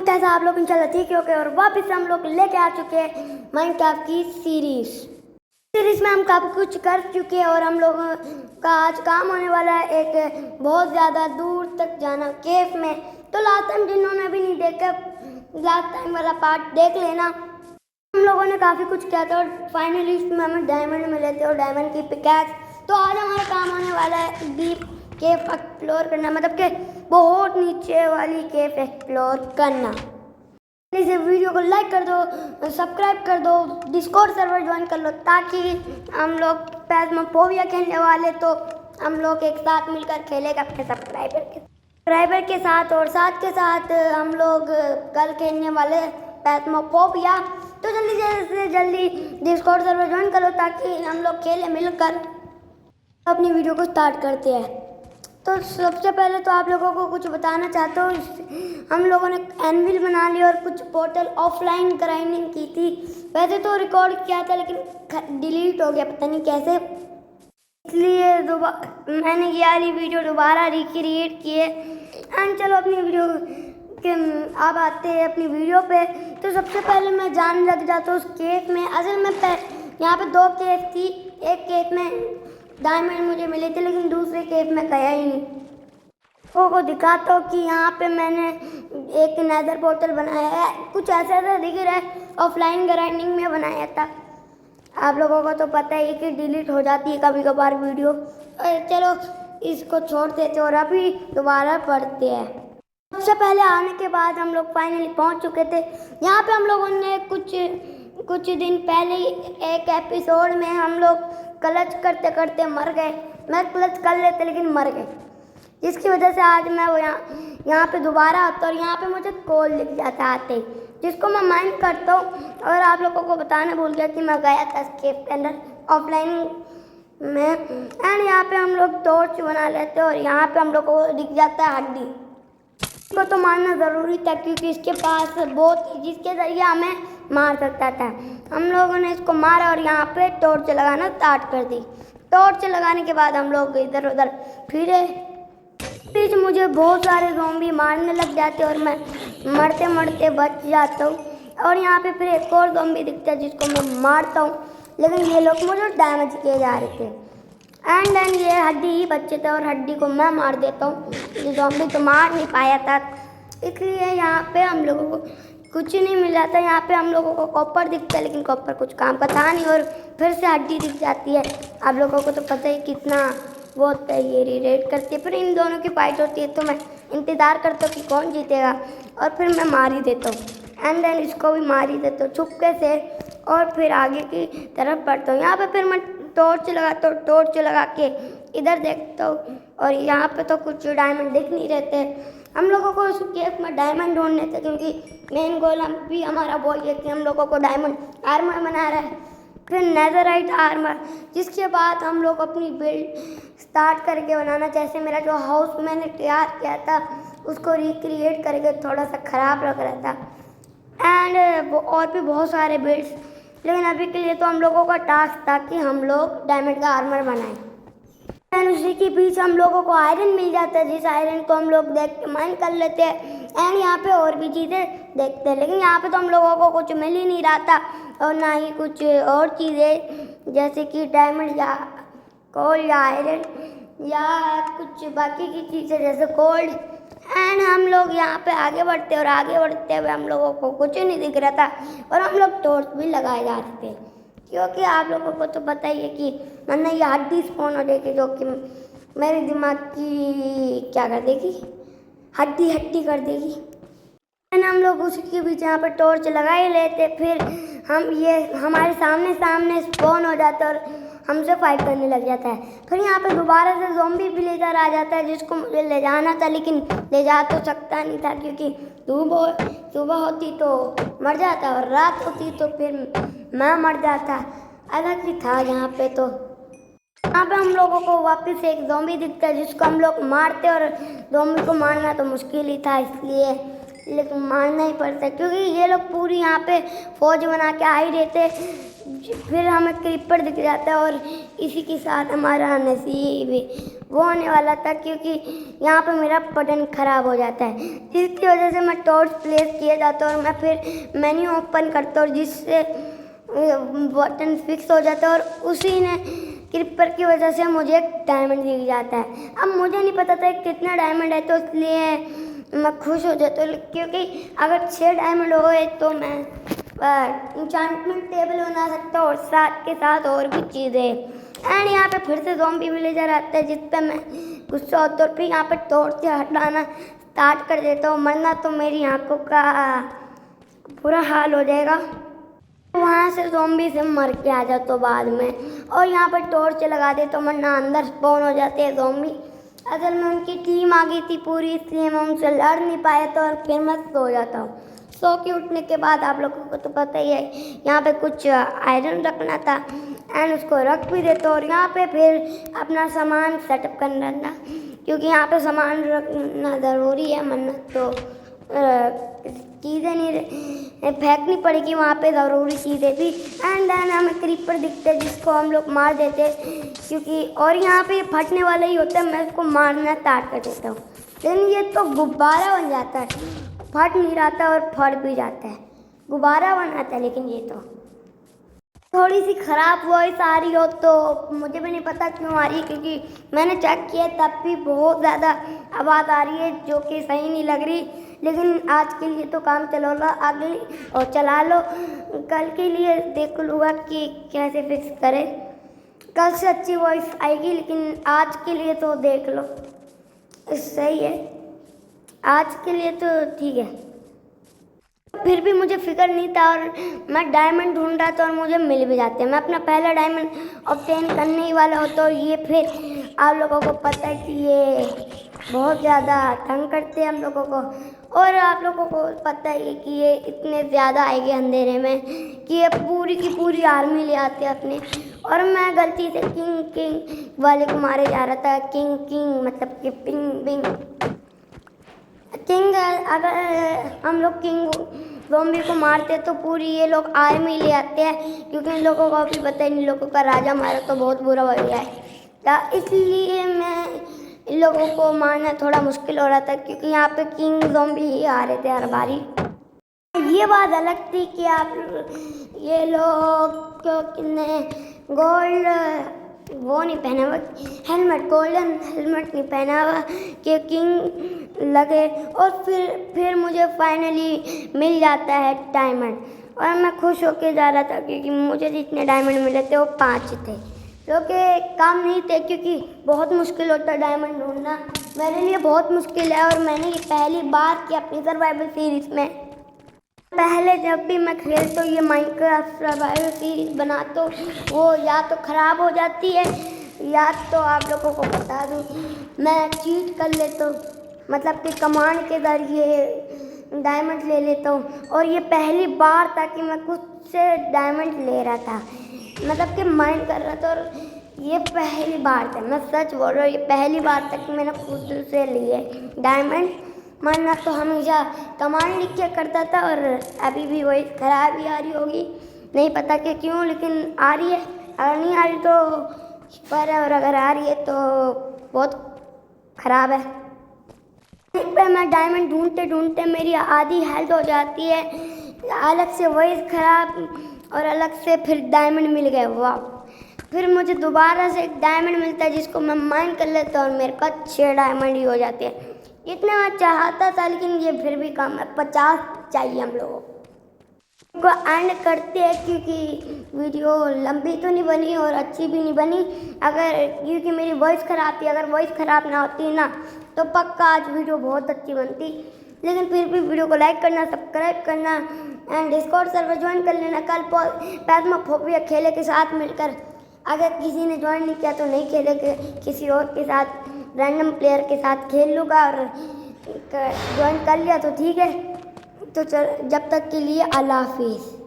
कैसा आप लोग इंशाल्लाह ठीक हो गए और वापस हम लोग लेके आ चुके हैं माइनक्राफ्ट की सीरीज में हम काफ़ी कुछ कर चुके हैं और हम लोगों का आज काम होने वाला है एक बहुत ज़्यादा दूर तक जाना केव में। तो लास्ट टाइम जिन्होंने भी नहीं देखा लास्ट टाइम वाला पार्ट देख लेना। हम लोगों ने काफ़ी कुछ किया था और फाइनली इसमें हमें डायमंड मिले थे और डायमंड की पिकैक्स। तो आज हमारा काम होने वाला है डीप केव एक्सप्लोर करना, मतलब कि बहुत नीचे वाली केव एक्सप्लोर करना। इस वीडियो को लाइक कर दो, सब्सक्राइब कर दो, डिस्कॉर्ड सर्वर ज्वाइन कर लो ताकि हम लोग पैस्मोफोबिया खेलने वाले तो हम लोग एक साथ मिलकर खेलेगा अपने सब्सक्राइबर के साथ और साथ के साथ हम लोग कल खेलने वाले पैस्मोफोबिया। तो जल्दी से जल्दी डिस्कॉर्ड सर्वर ज्वाइन करो ताकि हम लोग खेले मिलकर। अपनी वीडियो को स्टार्ट करते हैं। तो सबसे पहले तो आप लोगों को कुछ बताना चाहता हूँ, हम लोगों ने एनविल बना ली और कुछ पोर्टल ऑफलाइन ग्राइंडिंग की थी। वैसे तो रिकॉर्ड किया था लेकिन डिलीट हो गया, पता नहीं कैसे, इसलिए मैंने ये वाली वीडियो दोबारा रिक्रिएट की है। एंड चलो अपनी वीडियो के अब आते हैं अपनी वीडियो पे। तो सबसे पहले मैं जान लग जाता हूँ उस केव में। असल में यहाँ पे दो केव थी, एक केव में डायमंड मुझे मिले थे लेकिन दूसरे केव में गया ही नहीं। को दिखाता हूँ कि यहाँ पे मैंने एक नेदर पोर्टल बनाया है, कुछ ऐसा दिख रहा है, ऑफलाइन ग्राइंडिंग में बनाया था। आप लोगों को तो पता ही कि डिलीट हो जाती है कभी कभार वीडियो। चलो इसको छोड़ देते और अभी दोबारा पढ़ते हैं। सबसे पहले आने के बाद हम लोग फाइनली पहुँच चुके थे यहाँ पे। हम लोगों ने कुछ दिन पहले एक एपिसोड में हम लोग क्लच करते करते मर गए। मैं क्लच कर लेते लेकिन मर गए, जिसकी वजह से आज मैं वो यहाँ पे दोबारा आता और यहाँ पे मुझे कोल दिख जाता आते ही, जिसको मैं माइन करता हूँ। और आप लोगों को बताना भूल गया कि मैं गया था केव के अंदर ऑफलाइन में। एंड यहाँ पे हम लोग टॉर्च बना लेते और यहाँ पे हम लोग को दिख जाता है हड्डी। इसको तो मारना ज़रूरी था क्योंकि इसके पास बहुत जिसके ज़रिए हमें मार सकता था। हम लोगों ने इसको मारा और यहाँ पे टॉर्च लगाना स्टार्ट कर दी। टॉर्च लगाने के बाद हम लोग इधर उधर फिरे। बीच मुझे बहुत सारे ज़ॉम्बी मारने लग जाते और मैं मरते मरते बच जाता हूँ। और यहाँ पे फिर एक और ज़ॉम्बी दिखता है जिसको मैं मारता हूँ, लेकिन ये लोग मुझे डैमेज किए जा रहे थे। एंड देन ये हड्डी ही बच्चे थे और हड्डी को मैं मार देता हूँ। ये ज़ॉम्बी तो मार नहीं पाया था, इसलिए यहाँ पे हम लोगों को कुछ नहीं मिला था। यहाँ पे हम लोगों को कॉपर दिखता है लेकिन कॉपर कुछ काम का था नहीं और फिर से हड्डी दिख जाती है। आप लोगों को तो पता ही कितना वो होता है, ये रिलेट करती है। फिर इन दोनों की फाइट होती है तो मैं इंतज़ार करता हूँ कि कौन जीतेगा और फिर मैं मार ही देता हूँ। एंड देन इसको भी मार ही देता हूँ छुपके से और फिर आगे की तरफ बढ़ता हूँ। यहाँ पे फिर मैं टॉर्च लगाता हूँ, टॉर्च लगा के इधर देखता हूँ और यहाँ पे तो कुछ डायमंड दिख नहीं रहते। हम लोगों को उस केव में डायमंड ढूंढने थे क्योंकि मेन गोल हम भी हमारा वो ये कि हम लोगों को डायमंड आर्मर बना रहा है, फिर नेदरराइट आर्मर, जिसके बाद हम लोग अपनी बिल्ड स्टार्ट करके बनाना। जैसे मेरा जो हाउस मैंने तैयार किया था उसको रिक्रिएट करके थोड़ा सा ख़राब लग रहा था। एंड और भी बहुत सारे बिल्ड्स, लेकिन अभी के लिए तो हम लोगों का टास्क था कि हम लोग डायमंड का आर्मर बनाएं। एंड उसी के बीच हम लोगों को आयरन मिल जाता है, जिस आयरन को हम लोग देख के माइन कर लेते हैं। एंड यहाँ पे और भी चीज़ें देखते हैं, लेकिन यहाँ पे तो हम लोगों को कुछ मिल ही नहीं रहा था और ना ही कुछ और चीज़ें जैसे कि डायमंड या कोल या आयरन या कुछ बाकी की चीज़ें जैसे गोल्ड। एंड हम लोग यहाँ पे आगे बढ़ते और आगे बढ़ते हुए हम लोगों को कुछ नहीं दिख रहा था और हम लोग टॉर्च भी लगाए जा रहे थे क्योंकि आप लोगों को तो पता ही है कि मैंने ये हड्डी स्पॉन हो जाएगी जो कि मेरे दिमाग की क्या कर देगी, हड्डी कर देगी। एंड हम लोग उसके बीच यहाँ पर टॉर्च लगा ही लेते, फिर हम ये हमारे सामने स्पॉन हो जाता है और हमसे फाइट करने लग जाता है। फिर यहाँ पे दोबारा से ज़ॉम्बी विलेजर आ जाता है जिसको मुझे ले जाना था लेकिन ले जा तो सकता नहीं था क्योंकि सुबह होती तो मर जाता और रात होती तो फिर मैं मर जाता। अलग ही था यहाँ पे। तो यहाँ पे हम लोगों को वापस एक ज़ॉम्बी दिखता है जिसको हम लोग मारते और ज़ॉम्बी को मारना तो मुश्किल ही था, इसलिए लेकिन मानना ही पड़ता है क्योंकि ये लोग पूरी यहाँ पे फौज बना के आ ही रहते। फिर हमें क्रीपर दिख जाता है और इसी के साथ हमारा नसीब वो होने वाला था क्योंकि यहाँ पे मेरा बटन ख़राब हो जाता है, जिसकी वजह से मैं टॉर्च प्लेस किया जाता है और मैं फिर मेन्यू ओपन करता हूँ जिससे बटन फिक्स हो जाता है और उसी ने क्रीपर की वजह से मुझे एक डायमंड दिख जाता है। अब मुझे नहीं पता था कितना डायमंड है तो इसलिए मैं खुश हो जाता हूँ क्योंकि अगर 6 डायमंड हो तो मैं इंचांटमेंट टेबल बना सकता हूँ और साथ के साथ और भी चीज़ें। एंड यहाँ पे फिर से ज़ॉम्बी विलेजर आता है जिस पे मैं गुस्सा होता हूँ, फिर यहाँ पे टॉर्च से हटाना स्टार्ट कर देता हूँ, वरना तो मेरी आंखों का बुरा हाल हो जाएगा। वहाँ से ज़ॉम्बी से मर के आ जाओ तो बाद में, और यहाँ पर टॉर्च लगा दे तो वरना अंदर स्पॉन हो जाते हैं ज़ॉम्बी। असल में उनकी टीम आ गई थी पूरी, इसलिए मैं उनसे लड़ नहीं पाया था और फिर मैं सो जाता हूँ। सो के उठने के बाद आप लोगों को तो पता ही है यहाँ पे कुछ आयरन रखना था एंड उसको रख भी देता और यहाँ पे फिर अपना सामान सेटअप करना था क्योंकि यहाँ पे सामान रखना ज़रूरी है, वरना तो चीज़ें नहीं फेंकनी पड़ेगी वहाँ पे ज़रूरी चीज़ें भी। एंड देन हमें क्रीपर दिखते हैं जिसको हम लोग मार देते क्योंकि, और यहाँ पे फटने वाला ही होता है, मैं इसको मारना स्टार्ट कर देता हूँ लेकिन ये तो गुब्बारा बन जाता है, फट नहीं रहता और फट भी जाता है, गुब्बारा बनाता है। लेकिन ये तो थोड़ी सी ख़राब वॉइस आ रही हो तो मुझे भी नहीं पता क्यों आ रही, क्योंकि मैंने चेक किया तब भी बहुत ज़्यादा आवाज़ आ रही है जो कि सही नहीं लग रही। लेकिन आज के लिए तो काम चलो लो अगली और चला लो, कल के लिए देख लूँगा कि कैसे फिक्स करें, कल से अच्छी वॉइस आएगी। लेकिन आज के लिए तो देख लो, सही है, आज के लिए तो ठीक है। फिर भी मुझे फिक्र नहीं था और मैं डायमंड ढूंढ रहा था और मुझे मिल भी जाते हैं। मैं अपना पहला डायमंड ऑब्टेन करने ही वाला होता और ये फिर आप लोगों को पता है कि ये बहुत ज़्यादा तंग करते हैं हम लोगों को, और आप लोगों को पता है कि ये इतने ज़्यादा आएंगे अंधेरे में कि ये पूरी की पूरी आर्मी ले आते हैं अपने, और मैं गलती से किंग वाले को मारे जा रहा था। किंग मतलब कि किंग अगर हम लोग किंग ज़ॉम्बी को मारते तो पूरी ये लोग आर्मी ले आते हैं, क्योंकि इन लोगों को भी पता है इन लोगों का राजा मारा तो बहुत बुरा हो गया है, इसलिए मैं इन लोगों को मारना थोड़ा मुश्किल हो रहा था क्योंकि यहाँ पे किंग ज़ॉम्बी ही आ रहे थे हर बारी। ये बात अलग थी कि आप ये लोग कितने गोल्ड वो नहीं पहना हुआ हेलमेट, गोल्डन हेलमेट नहीं पहना हुआ कि किंग लगे, और फिर मुझे फाइनली मिल जाता है डायमंड और मैं खुश होके जा रहा था क्योंकि मुझे जितने डायमंड मिले थे वो 5 थे, जो कि काम नहीं थे क्योंकि बहुत मुश्किल होता है डायमंड ढूंढना, मेरे लिए बहुत मुश्किल है। और मैंने ये पहली बार की अपनी सर्वाइवल सीरीज़ में, पहले जब भी मैं खेलता हूँ ये माइनक्राफ्ट सर्वाइवल सीरीज बनाता हूँ वो या तो ख़राब हो जाती है या तो आप लोगों को बता दूँ मैं चीट कर लेता हूँ, मतलब कि कमांड के ज़रिए डायमंड ले लेता हूँ। और ये पहली बार था कि मैं खुद से डायमंड ले रहा था, मतलब कि माइन कर रहा था, और ये पहली बार था, मैं सच बोल रहा हूँ, ये पहली बार था कि मैंने खुद से लिए डायमंड, मानना तो हमेशा कमांड लिख के करता था और अभी भी वही ख़राब ही आ रही होगी, नहीं पता कि क्यों, लेकिन आ रही है। अगर नहीं आ रही तो पर है, और अगर आ रही है तो बहुत ख़राब है। एक बार मैं डायमंड ढूंढते ढूंढते मेरी आधी हेल्थ हो जाती है, अलग से वॉइस ख़राब और अलग से फिर डायमंड मिल गए, वाह। फिर मुझे दोबारा से एक डायमंड मिलता है जिसको मैं माइन कर लेता हूँ और मेरे पास 6 डायमंड ही हो जाते हैं। इतना मैं चाहता था लेकिन ये फिर भी कम है, 50 चाहिए हम लोगों को। एंड करते हैं क्योंकि वीडियो लंबी तो नहीं बनी और अच्छी भी नहीं बनी, अगर क्योंकि मेरी वॉइस ख़राब थी, अगर वॉइस ख़राब ना होती ना तो पक्का आज वीडियो बहुत अच्छी बनती। लेकिन फिर भी वीडियो को लाइक करना, सब्सक्राइब करना एंड डिस्कॉर्ड सर्वर ज्वाइन कर लेना। कल पैथमोफोबिया खेले के साथ मिलकर, अगर किसी ने ज्वाइन नहीं किया तो नहीं खेलेंगे, किसी और के साथ रैंडम प्लेयर के साथ खेल लूँगा, और ज्वाइन कर लिया तो ठीक है। तो चल, जब तक के लिए अल्लाह हाफिज़।